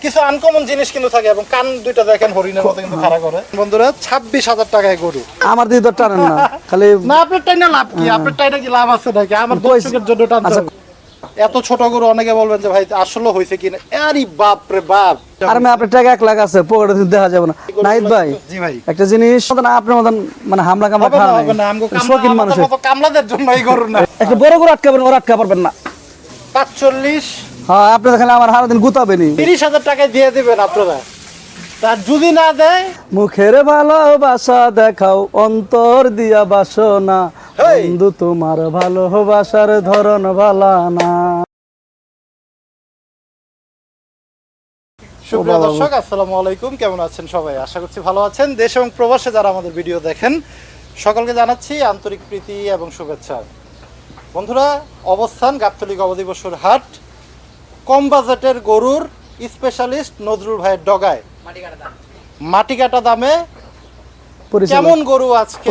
কিছু আনকমন জিনিস কিন্তু থাকে এবং কান দুইটা দেখেন হরিণের মতো কিন্তু খাড়া করে। বন্ধুরা ২৬,০০০ টাকায় গরু। আমার দিকে তো টানেন না, খালি না আপনার টাইনা লাভ কি? আপনার টাইনা কি লাভ আছে নাকি? আমার দর্শকের জন্য টানতে হবে। এত ছোট গরু অনেকে বলবেন যে ভাই আসলে হইছে কিনা। আরে বাপ রে বাপ। আর আমি আপনার টাকা 1 লাখ আছে পকেটে দেখা যাবে না। নাহিদ ভাই, জি ভাই, একটা জিনিস না আপনার মতন মানে হামলা কামলা খাওয়া নাই। হবে না আমগো শৌখিন মানুষ। কামলাদের জন্য এই গরু না। একটা বড় গরু আটকাবেন, ওরা আটকা পারবেন না। ৪৫। হ্যাঁ, আপনি দেখেন আমার সারাদিন গুতাবেনি। ৩০,০০০ টাকায় দিয়ে দিবেন আপনারা। তার যদি না দেয়, মুখের ভালোবাসা দেখাও, অন্তর দিয়া বাসনা, বন্ধু তোমার ভালোবাসার ধরন ভালা না। সুপ্রিয় দর্শক আসসালামু আলাইকুম, কেমন আছেন সবাই? আশা করছি ভালো আছেন। দেশ এবং প্রবাসে যারা আমাদের ভিডিও দেখেন সকলকে জানাচ্ছি আন্তরিক প্রীতি এবং শুভেচ্ছা। বন্ধুরা, অবস্থান গাবতলী গবাদি পশুর হাট, কম বাজেটের গরুর স্পেশালিস্ট নজরুল ভাইয়ের ডগায় মাটি কাটা দামে কেমন গরু আজকে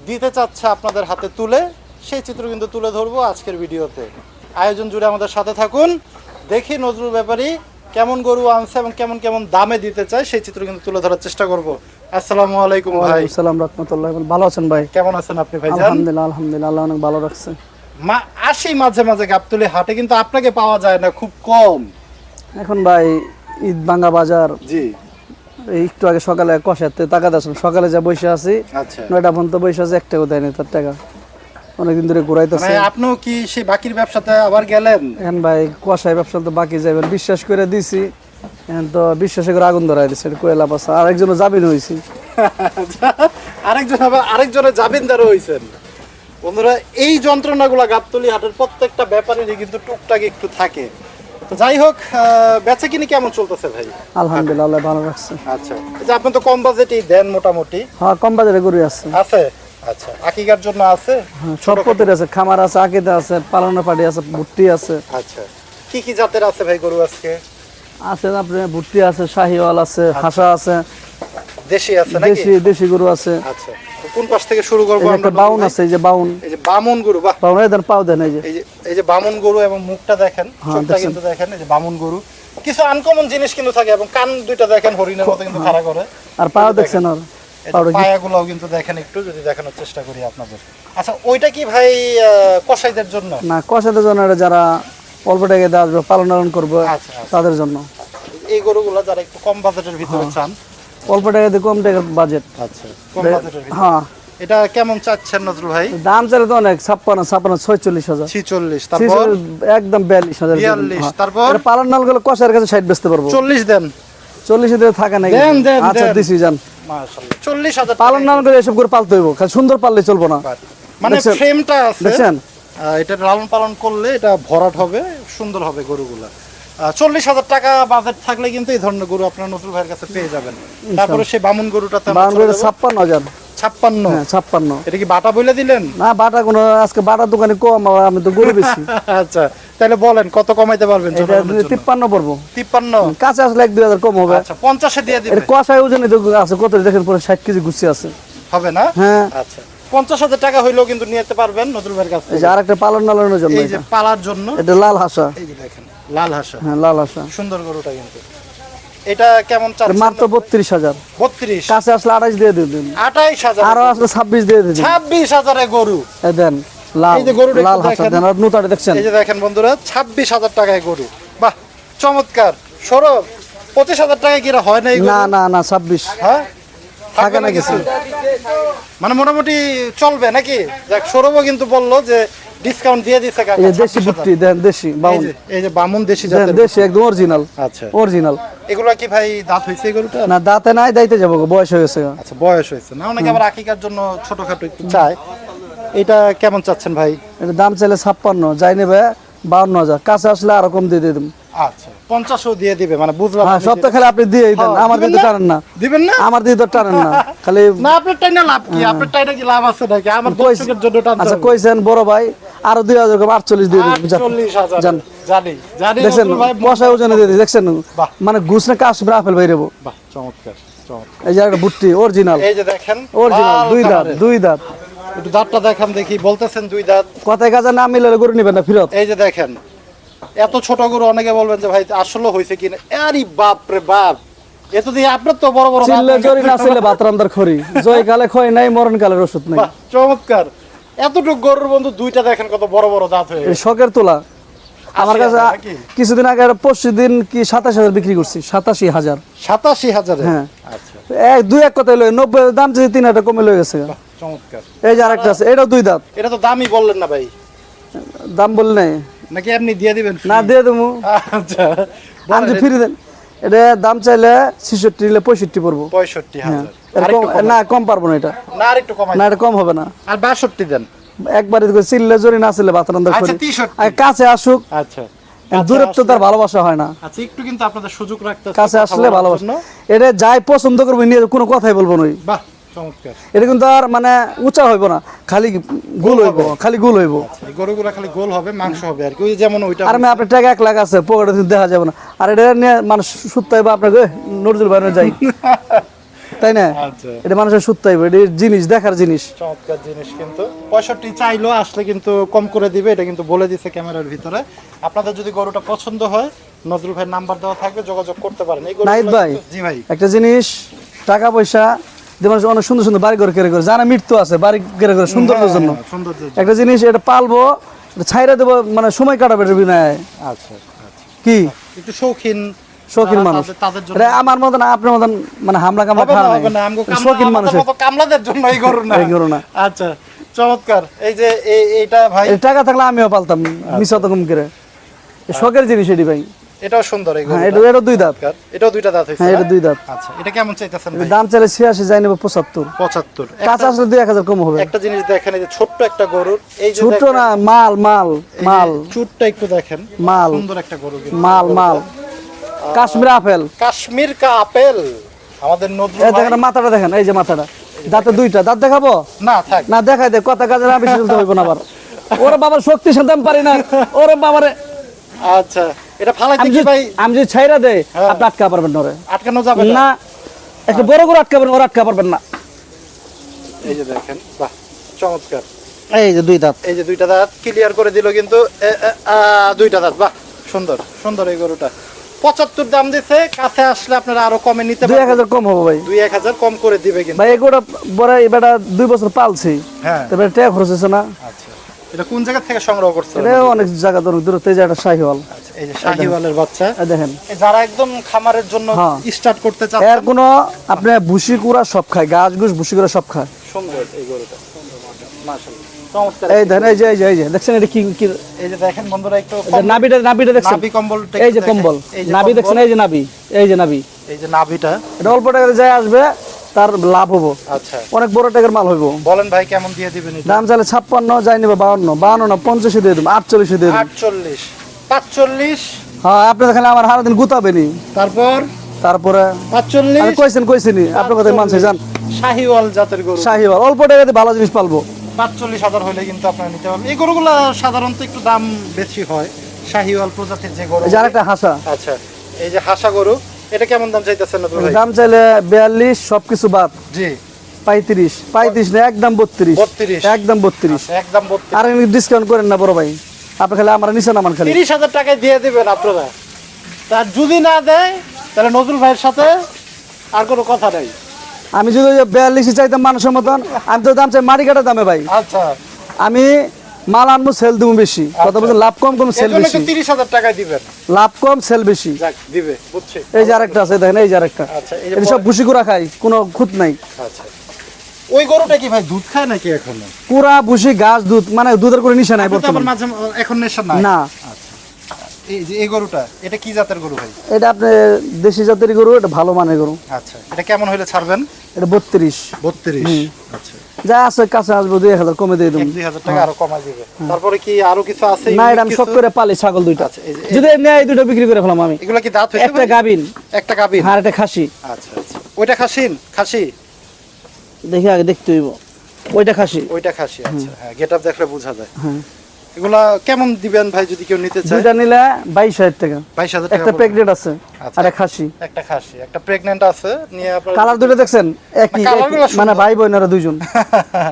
দিতে চাচ্ছে আপনাদের হাতে তুলে, সেই চিত্র কিন্তু তুলে ধরবো আজকের ভিডিওতে। আয়োজন জুড়ে আমাদের সাথে থাকুন, দেখি নজরুল ব্যাপারী কেমন গরু আনছে এবং কেমন কেমন দামে দিতে চায় সেই চিত্র কিন্তু তুলে ধরার চেষ্টা করব। আসসালামু আলাইকুম ভাই। আসসালাম রাহমাতুল্লাহ। ভালো আছেন ভাই? কেমন আছেন আপনি ভাই? আলহামদুলিল্লাহ, আলহামদুলিল্লাহ, আল্লাহ অনেক ভালো রাখছে। আসি মাঝে মাঝে গাবতলী হাটে, কিন্তু আপনাকে পাওয়া যায় না, খুব কম। এখন ভাই ঈদ ভাঙ্গা বাজার, জি একটু আগে সকালে কষাতে টাকা দিয়েছিলাম, সকালে যা বসে আছি, আচ্ছা 9টা পর্যন্ত বসে আছি, 1 টাকা দেয়নি তার টাকা। অনেকদিন ধরে ঘুরাইতেছে। আপনিও কি সেই বাকির ব্যবসাতে আবার গেলেন? এখন ভাই কষাই ব্যবসা তো বাকি যাবেন, বিশ্বাস করে দিছি, এখন তো বিশ্বাস করে আগুন ধরাই দিচ্ছে, কোয়েলা পাশা আরেকজনও জামিন হয়েছি। আরেকজনের জামিনদার হয়েছেন। বন্ধুরা, এই যন্ত্রণাগুলো গাবতলী হাটের প্রত্যেকটা ব্যাপারেরই কিন্তু টুকটাক একটু থাকে। তো যাই হোক, বেচা কিনি কেমন চলতেছে ভাই? আলহামদুলিল্লাহ, আল্লাহ ভালো রাখছে। আচ্ছা, এই যে আপনি তো কম বাজেটেই দেন মোটামুটি। হ্যাঁ, কম বাজারে গরু আছে। আছে? আচ্ছা, আকিকার জন্য আছে? সব পথের আছে, খামার আছে, আকিদা আছে, পালনের পাটি আছে, ভুট্টি আছে। আচ্ছা, কি কি জাতের আছে ভাই গরু আজকে? আছে আপনার ভুট্টি আছে, শাহিওয়াল আছে, হাসা আছে, দেশি আছে নাকি? দেশি গরু আছে। আচ্ছা, তো কোন পাশ থেকে শুরু করব আমরা? বাউন আছে, এই যে বাউন, এই যে বামন গরু। বাহ, বাউন এর পাও দেন, এই যে বামন গরু এবং মুখটা দেখেন, চোখটা কিন্তু দেখেন, এই যে বামন গরু। কিছু আনকমন জিনিস কিন্তু থাকে এবং কান দুইটা দেখেন হরিণের মতো কিন্তু খাড়া করে। আর পাও দেখছেন, আর পায়াগুলোও কিন্তু দেখেন, একটু যদি দেখানোর চেষ্টা করি আপনাদের। আচ্ছা, ওইটা কি ভাই কসাইদের জন্য? না, কসাইদের জন্য, যারা অল্প টাকা দিয়ে আসবে, পালন করবো তাদের জন্য। এই গরুগুলো যারা একটু কম বাজেটের ভিতরে চান, অল্প টাকা দিয়ে কম টাকার বাজেট। আচ্ছা, কম বাজেটের ভিতরে। হ্যাঁ, এটা কেমন চাচ্ছেন নজরুল ভাই? দাম চাইলে তো অনেক, 56, 46,000। 46, তারপর একদম 42,000। 42, তারপর পালন নাল গুলো কষার কাছে 60 বেচতে পারবো। 40 দেন। 40 এ থাকে না? আচ্ছা, দিছি যান। মাশাআল্লাহ, 40,000 পালন নাল করে এসব করে পালতে হইব, খালি সুন্দর পাললে চলবো না। মানে ফ্রেমটা আছে, দেখছেন, এটা লালন পালন করলে এটা ভরাট হবে, সুন্দর হবে গরুগুলা। 40,000 টাকা বাজেট থাকলে কিন্তু এই ধরনের গরু আপনার নজরুল ভাইয়ের কাছে পেয়ে যাবেন। তারপরে সেই বামুন গরুটাতে 56,000। 56? হ্যাঁ, 56। এটা কি বাটা বলে দিলেন? না, বাটা কোনো আজকে বাটার দোকানে কম, আমি তো গরু বেশি। আচ্ছা, তাহলে বলেন কত কমাইতে পারবেন? 53 পড়বো। 53? কাছে আসলে 1-2 কম হবে। আচ্ছা, 50 এ দিয়ে দিবেন। কষায় ওজনে তো আছে কত দেখেন, পরে 60 কেজি গুছি আছে, হবে না? হ্যাঁ। আচ্ছা, 50,000 টাকা হইলেও কিন্তু নিতে পারবেন নজরুল ভাইয়ের কাছে। এই যে আরেকটা পালন নালানোর জন্য, এই যে পালার জন্য, এটা লাল হাসা। এই যে দেখেন লাল হাসা। হ্যাঁ, লাল হাসা সুন্দর গরুটা কিন্তু। এটা কেমন চাচ্ছেন? মাত্র 32,000। 32? কাছে আসলে 28 দিয়ে দিন। 28,000? আরো আসলে 26 দিয়ে দিন। 26,000 এ গরু। এই দেন লাল, এই যে গরুটা লাল হাসা দেন, আর নুতাটা দেখছেন? এই যে দেখেন বন্ধুরা, 26,000 টাকায় গরু। বাহ, চমৎকার। সরব 25,000 টাকা কি হয় না? না না না, 26। হ্যাঁ, থাকে না কিছু, মানে মোটামুটি চলবে নাকি? দেখ, সৌরভও কিন্তু বললো যে ডিসকাউন্ট দিয়ে দিচ্ছে। এই যে দেশি বুট্টি দেন, দেশি বাউন, এই যে বামুন দেশি দেন, জাতের দেশি একদম অরিজিনাল। আচ্ছা, অরিজিনাল। এগুলা কি ভাই দাঁত হইছে গরুটা? না, দাঁতে নাই, দাইতে যাবো, বয়স হয়ে গেছে। আচ্ছা, বয়স হয়েছে না, অনেকে আবার আকিকার জন্য ছোটখাটো একটু চায়। এটা কেমন চাচ্ছেন ভাই? এটা দাম চাইলে 56, যাই নেবে 52,000। কাছে আসলে আরো কম দিয়ে দিন। আচ্ছা, 50ও দিয়ে দিবে, মানে বুঝলাম। হ্যাঁ, সব তো খালি আপনি দিয়ে দেন, আমার দিকে টানেন না। দিবেন না? আমার দিকে তো টানেন না, খালি না আপনার টাইনা লাভ কি? আপনার টাইনা কি লাভ আছে নাকি? আমার দর্শকের জন্য টানতে হবে। আচ্ছা, কইছেন বড় ভাই, আরো 2,000 কম, 48 দিয়ে দিন। 48,000 জান, জানি জানি। দেখছেন ভাই পয়সা ওজনে দিয়ে দিন, দেখছেন মানে ঘুষ না কাশ রাফেল বাইরেবো। বাহ, চমৎকার চমৎকার। এই যে একটা বুট্টি অরিজিনাল, এই যে দেখেন অরিজিনাল, দুই দাঁত। একটু দাঁতটা দেখান দেখি। বলতেছেন 2 দাঁত, কথায় কাজে না মিলে গরু নিবেন না ফিরত। এই যে দেখেন এত ছোট গরু অনেকে বলবেন যে ভাই আসলে হয়েছে কিনা, আরে বাপ রে বাপ, এত দিয়ে আপনার তো বড় বড় দাঁত চিল্লে হয়ে জরি না গেছে। ছিলে ভাতরান্দার খড়ি, জয় কালে খয় নাই, মরণ কালের ওষুধ নাই। বাহ, চমৎকার। এতটুকু গরুর বন্ধু দুইটা দেখেন কত বড় বড় দাঁত হয়ে এই গেছে। শখের তোলা। আমার কাছে ৮০,০০০ নাকি? কিছুদিন আগে 25 দিন কি 27,000 বিক্রি করছি, 87,000। ৮৭,০০০। হ্যাঁ। আচ্ছা, দুই এক কথাই লই 90 দাম যদি 3,000 কমে লয়ে গেছে। বাহ, চমৎকার। এই যে আরেকটা আছে, এটাও 2 দাঁত। এটা তো দামই বললেন না ভাই, দাম বল নাই, নাকি আপনি দিয়ে দিবেন? না দিয়ে দেবো। আচ্ছা, আমি ফ্রি দেন। এটা দাম চাইলে 66 নিলে 65 পড়বো। 65,০০০। না কম পারবো না এটা, না আরেকটু কমাই না এটা কম হবে না। আর 62 দেন। একবারে চিল্লে জরি না ছিলে বাতরান্দার আচ্ছা, খড়ি। 63। আর কাছে আসুক, আচ্ছা, দূরত্ব তার ভালোবাসা হয় না। আচ্ছা, একটু কিন্তু আপনাদের সুযোগ রাখতে হবে কাছে কথা আসলে বলার ভালোবাসা। জন্য। এটা যাই পছন্দ করবে নিয়ে কোনো কথাই বলবো না। বাহ, চমৎকার। এটা কিন্তু আর মানে উঁচা হইব না, খালি গোল হইব, খালি গোল হইব। এই গরুগুলা খালি গোল হবে, মাংস হবে আর কি, ওই যেমন ওইটা। আর আমি আপনার টাকা 1 লাখ আছে পকেটে, দেখা যাবে না। আর এটা নিয়ে মানুষ সুত্তা হইব আপনাকে, নজরুল ভাই যাই, তাই না? আচ্ছা, এটা মানুষের সুত্তা হইব, এটা জিনিস, দেখার জিনিস। চমৎকার জিনিস। কিন্তু 65 চাইলো, আসলে কিন্তু কম করে দিবে, এটা কিন্তু বলে দিছে ক্যামেরার ভিতরে। আপনাদের যদি গরুটা পছন্দ হয়, নজরুল ভাই নাম্বার দেওয়া থাকবে, যোগাযোগ করতে পারেন। এই গরুগুলা নাহিদ ভাই, কিন্তু- জি ভাই। একটা জিনিস, টাকা পয়সা দিয়ে মানুষ অনেক সুন্দর সুন্দর বাড়ি ঘর কেড়ে করে, জানা মৃত্যু আছে বাড়ি কেড়ে করে সৌন্দর্যের জন্য। হ্যাঁ, সৌন্দর্য। একটা জিনিস এটা পালবো, এটা ছাইরা দেবো, মানে সময় কাটাবে এটার বিনায়। আচ্ছা, আচ্ছা, কি একটু শৌখিন শৌখিন যারা মানুষ, তাদের জন্য এটা আমার মতন আপনার মতন মানে হামলা কামলা হবে না, খাওয়া হবে না, আমগো নাই, কামলা- শৌখিন আমাদের মানুষের মতো কামলাদের জন্য এই গরু না। এই গরু না। আচ্ছা, চমৎকার। এই যে এইটা ভাই, এই টাকা থাকলে আমিও পালতাম, মিশা তো কম করে। এই শখের জিনিস এটি ভাই। এটাও সুন্দর এই হ্যাঁ, গরুটা। এটা 2 দাঁত। এটাও দুইটা দাঁত হয়েছে। হ্যাঁ, এটা 2 দাঁত। আচ্ছা, এটা কেমন চাইতেছেন ভাই? দাম চাইলে 86, যাই নেবো 75। 75। কাঁচা আসলে 2-1 হাজার কম হবে। একটা জিনিস দেখেন, এই যে ছোট্ট একটা গরুর, এই যে ছোট দেখেন, না, মাল মাল এই যে মাল চুটটা একটু দেখেন, মাল সুন্দর একটা গরু কিন্তু। মাল মাল, কাশ্মীর আপেল। কাশ্মীর কা আপেল। আমাদের নজরুল এই ভাই, দেখেন মাথাটা, দেখেন এই যে মাথাটা, দাঁতে 2টা দাঁত দেখাবো না থাক, না, দেখাই দে, কথা কাজে আমি বেশি চলতে হইব না আবার। ওরে বাবার শক্তি সাথে আমি পারি না, ওরে বাবারে। আচ্ছা, এটা ফালাই আমি দেখি ভাই, আমি যদি ছাইরা দেই, হ্যাঁ। আপনি আটকা পারবেন না ওরে। আটকানো যাবে না। না, একটা বড় করে আটকা পারবেন, ওরা আটকা পারবেন না। এই যে দেখেন, বাহ, চমৎকার। এই যে 2 দাঁত। এই যে দুইটা দাঁত ক্লিয়ার করে দিল কিন্তু, দুইটা দাঁত, বাহ, সুন্দর সুন্দর এই গরুটা। 75 দাম দিছে, কাছে আসলে আপনারা আরো কমে নিতে 2-1 পারবেন। হাজার কম হবে ভাই। 2-1 কম করে দিবে কিন্তু। ভাই এগুলো বড়, এবারে 2 বছর পালছি, হ্যাঁ, তবে টাকা খরচ হয়েছে না। আচ্ছা, এটা কোন জায়গা থেকে সংগ্রহ করছে? এটা অনেক জায়গা ধরুন দূরত্বে, যে একটা শাহিওয়াল। আচ্ছা, এই যে শাহিওয়ালের বাচ্চা। এই দেখেন, এই যারা একদম খামারের জন্য হ্যাঁ। স্টার্ট করতে এর চাচ্ছেন, কোনো আপনি ভুসি কুড়া সব খায়, গাছ গুছ ভুসি কুড়া সব খায়। সুন্দর এই গরুটা, মাশাআল্লাহ, চমৎকার। এই দেখেন, এই যে এই যে এই যে দেখছেন এটা কি কি, এই যে দেখেন বন্ধুরা, একটু এই যে নাভিটা দেখছেন, নাভি কম্বলটা এই একটু যে দেখেন। কম্বল, এই যে নাভি কম্বল, দেখছেন, এই যে নাভি, এই যে নাভি। এই যে নাভিটা। এটা অল্প টাকা যায় আসবে, তার লাভ হবো, আচ্ছা, অনেক বড় টাকার মাল হইব। বলেন ভাই কেমন দিয়ে দিবেন এটা? দাম চাইলে 56, যাই নেবে 52 না 85 দিয়ে দেবো, 48 দিয়ে দেবো। 48, 45, হ্যাঁ, আপনি দেখেন আমার হারা দিন গুতাবেনি। তারপর তারপরে আমি 45, কইছিনি আপনার কথা মানছে জান, শাহিওয়াল জাতের গরু। শাহিওয়াল অল্প টাকাতে ভালো জিনিস পালবো। 45,000 হলে কিন্তু আপনারা নিতে পারবেন। এই গরুগুলো সাধারণত একটু দাম বেশি হয়, শাহিওয়াল প্রজাতির যে গরু। এই যে আরেকটা হাসা, আচ্ছা, এই যে হাসা গরু, এটা কেমন দাম চাইতেছেন না ভাই? দাম চাইলে 42, সবকিছু বাদ জি, 35 না, একদম 32, 32, একদম 32। একদম 32। আর ডিসকাউন্ট করেন না বড় ভাই, আপনি খালি আমার নিচে নামান খালি। 30,000 টাকায় দিয়ে দিবেন আপনারা। তার যদি না দেয়, তাহলে নজরুল ভাইয়ের সাথে আর কোনো কথা নাই। আমি যদি 42 চাইতাম মানুষের মতন, আমি তো দাম চাই মারি কাটা দামে ভাই। আচ্ছা, আমি মাল আনবো, সেল দেবো বেশি, কথা বলছেন, লাভ কম কম সেল এর জন্য বেশি, 30,000 টাকায় দিবেন। লাভ কম সেল বেশি। যাক, দিবে, বুঝছি। এই যে আরেকটা আছে দেখেন, এই যে আরেকটা, আচ্ছা, এই যে এটা সব ভুসি কুড়া খাই, কোনো খুঁত নাই। আচ্ছা, ওই গরুটা কি ভাই দুধ খায় নাকি এখনো? কুড়া ভুসি ঘাস দুধ, মানে দুধের কোনো নিশা নাই আপনি তো আবার বর্তমানে। মাঝে এখন নেশা নাই। না, এই যে এই গরুটা, এটা কি জাতের গরু ভাই? এটা আপনি দেশি জাতের গরু, এটা ভালো মানের গরু। আচ্ছা, এটা কেমন হলে ছাড়বেন? এটা 32, 32। আচ্ছা, যা আছে কাছে আসবো 2-1 হাজার কমে দিয়ে দেবো। 1-2 হাজার টাকা আরো কমাই দিবে। তারপরে কি আরো কিছু আছে? না, এটা আমি শখ করে পালি ছাগল 2টা, আচ্ছা, এই যে যদি নেয় 2টা বিক্রি করে ফেলাম আমি। এগুলা কি দাঁত হইছে একটা ভাই? গাবিন, একটা গাবিন। আর একটা খাসি। আচ্ছা, আচ্ছা, ওইটা খাসি, দেখি আগে দেখতে হইব, ওইটা খাসি। ওইটা খাসি। আচ্ছা, হ্যাঁ, গেটআপ দেখলে বোঝা যায়। হ্যাঁ, এগুলা কেমন দিবেন ভাই যদি কেউ নিতে চায়? দুইটা নিলে 22,000 টাকা। 22,000 টাকা একটা পড়বে। প্রেগনেন্ট আছে আচ্ছা। আর একটা খাসি। একটা খাসি, একটা প্রেগন্যান্ট আছে, নিয়ে আপনারা কালার দুটো দেখছেন একই, কালারগুলো একই, মানে সুন্দর। ভাই বোনেরা দুইজন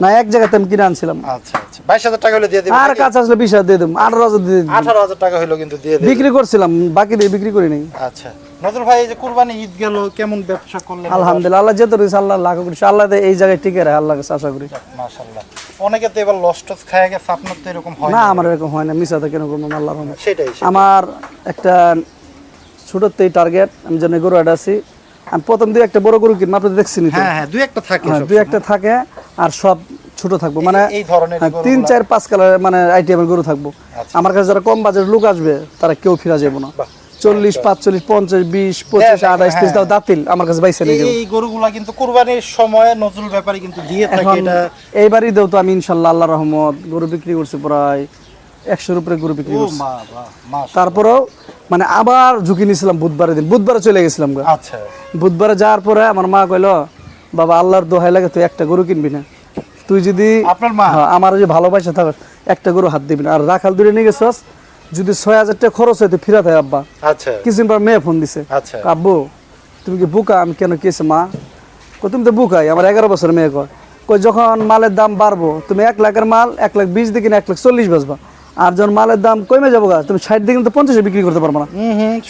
না, এক জায়গাতে আমি কিনে আনছিলাম। আচ্ছা আচ্ছা, 22,000 টাকা হলে দিয়ে দিবেন আর নাকি? কাছে আসলে 20,000 দিয়ে দেবো, 18,000 দিয়ে দিবো। 18,000 টাকা হলো কিন্তু দিয়ে দিবেন। বিক্রি করছিলাম, বাকি দিয়ে বিক্রি করি নাই। আচ্ছা নজরুল ভাই, এই যে কুরবানি ঈদ গেল, কেমন ব্যবসা করলেন? আলহামদুলিল্লাহ, আল্লাহ যেতে রয়েছে আল্লাহ লাখ করি, আল্লাহ এই জায়গায় টিকে রাখে, আল্লাহ কাছে আশা করি। মাশাআল্লাহ। অনেকে তো এবার লস টস খায় গেছে, আপনার তো এরকম হয় না, আমার এরকম হয় না, মিশাতে কেন করবো, আল্লাহর রহমত। সেটাই আমার একটা ছোটতেই টার্গেট, আমি যেন গরু আটা আছি, আমি প্রথম দিয়ে একটা বড় গরু কিনবো, আপনি দেখছি নি তো? হ্যাঁ হ্যাঁ, দুই একটা থাকে হ্যাঁ, সব দুই একটা থাকে আর সব ছোট থাকবো, মানে এই ধরনের হ্যাঁ, গরুগুলা। 3, 4, 5 কালার মানে আইটেমের গরু থাকবো। আচ্ছা। আমার কাছে যারা কম বাজেট লোক আসবে তারা কেউ ফিরা যাবো না। বাহ। 40, 45, 50, 20, 25, 28, 30 দাও দাঁতিল আমার কাছে বাইসে নিয়ে যাবো। এই গরুগুলা কিন্তু কুরবানির সময় নজরুল ব্যাপারী কিন্তু দিয়ে থাকে এখন এটা। এইবারই দেও তো আমি ইনশাল্লাহ আল্লাহ রহমত গরু বিক্রি করছি প্রায় 100-র উপরে গরু বিক্রি ও করছি। মা বাহ, মাশাআল্লাহ। তারপরেও মানে আবার ঝুঁকি নিয়েছিলাম বুধবারের দিন, বুধবারে চলে গেছিলাম গো। আচ্ছা বুধবারে যাওয়ার পরে আমার মা কইলো, বাবা আল্লাহর দোহাই লাগে তুই একটা গরু কিনবি না, তুই যদি আপনার মা? হ্যাঁ, আমার যে ভালোবাসা থাক একটা গরু হাত দিবি না, আর রাখাল দূরে নিয়ে গেছস, যদি 6,000 টাকা খরচ হয় তুই ফিরাতে হয় আব্বা। আচ্ছা কিছুদিন পর মেয়ে ফোন দিছে, আচ্ছা আব্বু তুমি কি বুকা? আমি কেন কেছে মা? কই তুমি তো বুকাই, আমার 11 বছরের মেয়ে কয়। কই যখন মালের দাম বাড়বো তুমি 1 লাখের মাল 1,20,000 দিয়ে কিনে 1,40,000 বেচবা, আর যখন মালের দাম কমে যাবো গা তুমি 60 দিয়ে কিন্তু 50-এ বিক্রি করতে পারবো না।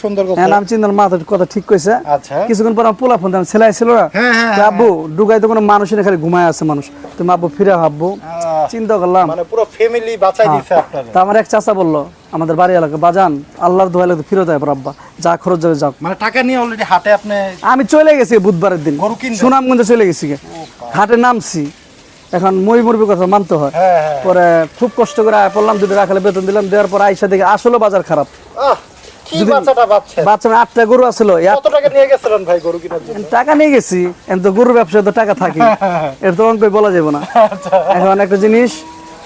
সুন্দর কথা। হ্যাঁ, আমি চিন্তার মাথা কথা ঠিক কইছে। আচ্ছা কিছুক্ষণ পর আমার পোলা ফোন দিলাম, ছেলে ছিল না, হ্যাঁ, হ্যাঁ, তো আব্বু ডুগাই তো কোনো মানুষের খালি ঘুমায় আছে মানুষ, তুমি আব্বু ফিরে ভাববো। চিন্তা করলাম, মানে পুরো ফ্যামিলি বাঁচাই দিছে আপনারা। তা আমার এক চাচা বললো আমাদের বাড়ি এলাকা, বাজান আল্লাহর দোহাই লাগে ফিরত আয় আব্বা, যা খরচ যাবে যাও। মানে টাকা নিয়ে অলরেডি হাটে আপনি আমি চলে গেছি বুধবারের দিন, গরু কিনবেন? সুনামগঞ্জে চলে গেছি গে। হাটে নামছি, এখন মই মুরবি কথা মানতে হয়। হ্যাঁ হ্যাঁ। পরে খুব কষ্ট করে আয় পড়লাম, দুটো রাখালে বেতন দিলাম, দেওয়ার পর আইসা দেখে আসলে বাজার খারাপ। কি বাচ্চাটা বাচ্চা? বাচ্চা 8টা গরু আছিল, কত টাকা নিয়ে গেছিলেন ভাই গরু কেনার জন্য? টাকা নিয়ে গেছি, তো গরুর ব্যবসায় তো টাকা থাকে, এটা তো অঙ্ক বলা যাবে না। এখন একটা জিনিস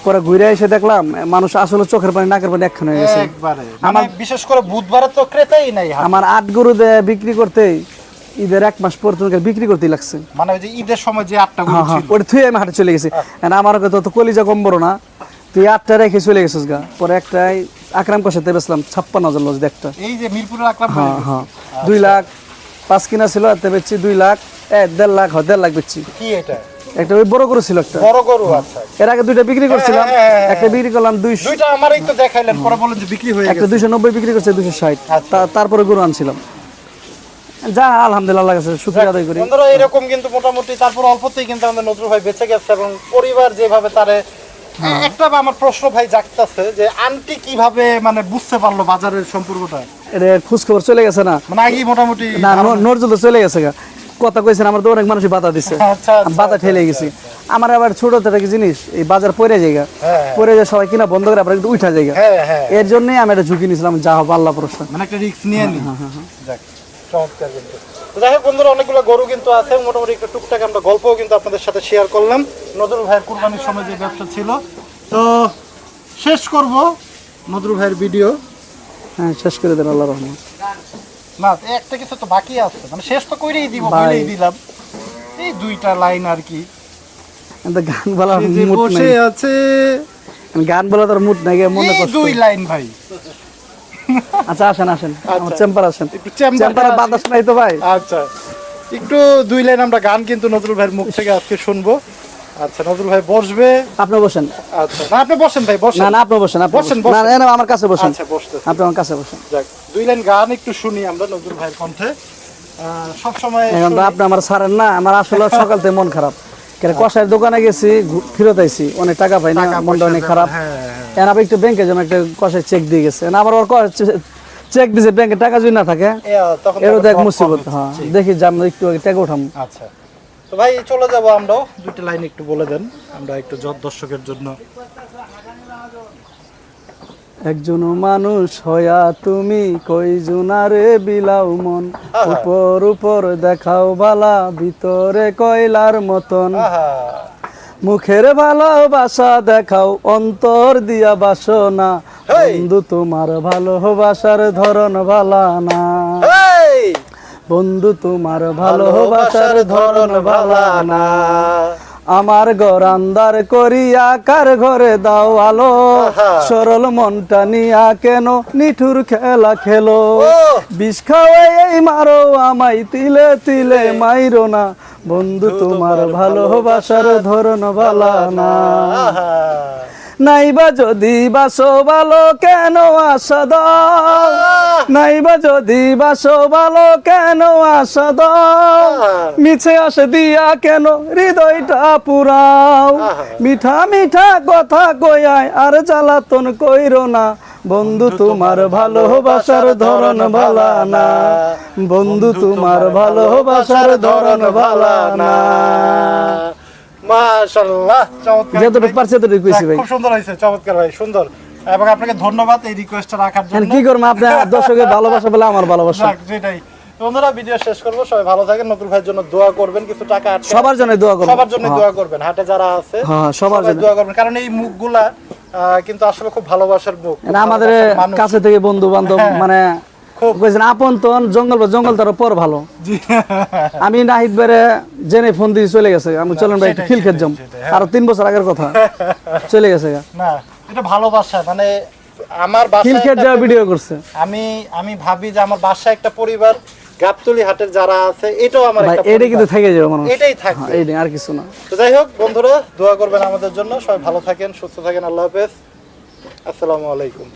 পরে ঘুরে এসে দেখলাম মানুষ আসলে চোখের পানি নাকের পানি একখানে হয়ে গেছে। একবারে মানে বিশেষ করে বুধবারে তো ক্রেতাই নাই হাটে। আমার 8 গরু বিক্রি করতে ঈদের 1 মাস পর তোমাকে বিক্রি করতেই লাগছে। মানে ওই যে ঈদের সময় যে 8টা গরু হ্যাঁ হ্যাঁ, ছিল। ওটা থুয়ে আমি হাটে চলে গেছি। আমার তো কলিজা কম বড় না, তুই 8টা রেখে চলে গেছিস গা। পরে একটাই আকরাম কষাতে বেচলাম 56,000 লস দেখটা। এই যে মিরপুরের আকরাম ভাই। হ্যাঁ হ্যাঁ, 2 লাখ 5 কিনা ছিল, এতে বেচছি 2 লাখ 1.5 লাখ, 1.5 লাখ বেচছি। কি এটা? একটা ওই বড় গরু ছিল একটা, বড় গরু। আচ্ছা এর আগে 2টা বিক্রি করছিলাম, হ্যাঁ, হ্যাঁ, একটা বিক্রি করলাম 200, দুইটা আমারই তো দেখাইলেন, পরে বলেন যে বিক্রি হয়ে একটা গেছে। 290 বিক্রি করছে, 260। আচ্ছা। তারপরে গরু আনছিলাম, যা আলহামদুলিল্লাহ আল্লাহর কাছে শুকরিয়া আদায় করি। বন্ধুরা এরকম কিন্তু মোটামুটি তারপর অল্পতেই কিন্তু আমাদের নজরুল ভাই বেঁচে গেছে, এবং পরিবার যেভাবে তারে একটা আমার প্রশ্ন ভাই জাগতাছে যে আন্টি কিভাবে মানে বুঝতে পারলো বাজারের সম্পর্কটা? এটা খোঁজ খবর চলে গেছে না, মানে আগেই মোটামুটি না নজরুল তো চলে গেছে গা। কথা কইছেন, আমার তো অনেক মানুষ বাধা দিছে, আচ্ছা, আমি বাধা ঠেলে গেছি। আমার আবার ছোট একটা কি জিনিস, এই বাজার পড়ে জায়গা হ্যাঁ, পড়ে যায় সবাই কিনা বন্ধ করে আবার একটু উঠা জায়গা, হ্যাঁ হ্যাঁ, এর জন্যই আমি একটা ঝুঁকি নিয়েছিলাম, যা হবে আল্লাহ ভরসা। মানে একটা রিস্ক নিয়ে নি। যাক, চমৎকার কিন্তু। তো যাই হোক বন্ধুরা, অনেকগুলো গরু কিন্তু আছে, মোটামুটি একটা টুকটাক আমরা গল্পও কিন্তু আপনাদের সাথে শেয়ার করলাম নজরুল ভাইয়ের কুরবানির সময় যে ব্যবসা ছিল। তো শেষ করব নজরুল ভাইয়ের ভিডিও। হ্যাঁ, শেষ করে দেন আল্লাহ রহমান। না, একটা কিছু তো বাকি আছে, মানে শেষ তো করেই দিব, ভাই। বলেই দিলাম এই 2টা লাইন আর কি। কিন্তু গান বলার সে যে মুড বসে নাই, আছে, গান বলা তোর মুড নাই, মনে এই কষ্ট। 2 লাইন ভাই। আচ্ছা আসেন আসেন, আমার চেম্বার আসেন, একটু চেম্বারে চেম্বারে আসি। বাতাস নাই তো ভাই। আচ্ছা, একটু 2 লাইন আমরা গান কিন্তু নজরুল ভাইয়ের মুখ থেকে আজকে শুনবো। আচ্ছা নজরুল ভাই বসবে। আপনি বসেন। আচ্ছা, না আপনি বসেন ভাই, বসেন। না না, আপনি বসেন, আপনি বসেন, বসেন। না বসেন। না, আমার কাছে বসেন। আচ্ছা বসতেছি। আপনি আমার কাছে বসেন। যাক, 2 লাইন গান একটু শুনি আমরা নজরুল ভাইয়ের কণ্ঠে। সব সময় এখন তো আপনি আমার ছাড়েন না, আমার আসলে সকাল থেকে মন খারাপ। কেন কষাইয়ের দোকানে গেছি, ফেরত আইছি, অনেক টাকা পাই না, মনটা অনেক খারাপ। এখন আবার একটু ব্যাংকে যেমন একটা কষাই চেক দিয়ে গেছে, আমার ওর চেক দিছে, ব্যাংকে টাকা যদি না থাকে তখন এরও দেখ মুসিবত। হ্যাঁ, দেখি যে আমরা একটু আগে টাকা উঠাম। আচ্ছা, তো ভাই চলে যাব আমরাও। 2টা লাইন একটু বলে দেন, আমরা একটু দর্শকের জন্য। একজন মানুষ হইয়া তুমি কয়জনারে বিলাও মন, উপর উপর দেখাও বালা, ভিতরে কয়লার মতন। আহা, মুখের ভালোবাসা দেখাও, অন্তর দিয়া বাসনা, হেই! বন্ধু তোমার ভালোবাসার ধরন ভালা না। এই বন্ধু তোমার ভালোবাসার ধরন ভালা না। আমার ঘর আন্দার করিয়া কার ঘরে দাও আলো আহা। সরল মনটা নিয়া কেন নিঠুর খেলা খেলো ও। বিষ খাওয়াই এই মারো আমায় তিলে তিলে মাইরো না বন্ধু তোমার ভালোবাসার ধরন ভালা না আহা। নাইবা যদি বাসো ভালো কেন আশা দাও নাইবা যদি বাসো ভালো কেন আশা দাও মিছে আসে দিয়া কেন হৃদয়টা পুরাও মিঠা মিঠা কথা কয়ায় আর জ্বালাতন কইরো না বন্ধু তোমার ভালোবাসার ধরন ভালা না বন্ধু তোমার ভালোবাসার ধরন ভালা না মাশাআল্লাহ, চমৎকার। যতটুকু পারছি ততটুকু কইছি ভাই। খুব সুন্দর হয়েছে, চমৎকার ভাই, সুন্দর। এবং আপনাকে ধন্যবাদ এই রিকোয়েস্টটা রাখার এখন জন্য। কি করবো আপনার দর্শকের ভালোবাসা বলে আমার ভালোবাসা যাক, সেটাই। বন্ধুরা, ভিডিও শেষ করবো, সবাই ভালো থাকেন, নতুন ভাইয়ের জন্য দোয়া করবেন, কিছু টাকা আটকে সবার জন্য দোয়া করবো সবার জন্য দোয়া করবেন, হাটে যারা আছে হ্যাঁ, সবার সবাই জন্য। দোয়া করবেন, কারণ এই মুখগুলা কিন্তু আসলে খুব ভালোবাসার মুখ, খুব এটা আমাদের ভালোবাসার মানুষ। কাছে থেকে বন্ধু বান্ধব হ্যাঁ। মানে খুব। কইছেন আপন তন জঙ্গল বা জঙ্গল তার পর ভালো জি। আমি নাহিদ বেড়ে জেনে ফোন দিয়ে চলে গেছে আমি চলেন ভাই একটু সেটাই, খিল খেত যাম সেটাই, হ্যাঁ। আরো 3 বছর আগের কথা চলে গেছে না, এটা ভালোবাসা, মানে আমার খিল বাসায় খেত একটা যাওয়া ভিডিও করছে আমি ভাবি যে আমার বাসায় একটা পরিবার, গাবতলী হাটের যারা আছে, এটাও আমার ভাই একটা এটা কিন্তু পরিবার। থেকে যাবে মানুষ এটাই থাকবে। এইটাই আর কিছু না তো যাই হোক বন্ধুরা, দোয়া করবেন আমাদের জন্য, সবাই ভালো থাকেন, সুস্থ থাকেন, আল্লাহ হাফেজ, আসসালামু আলাইকুম।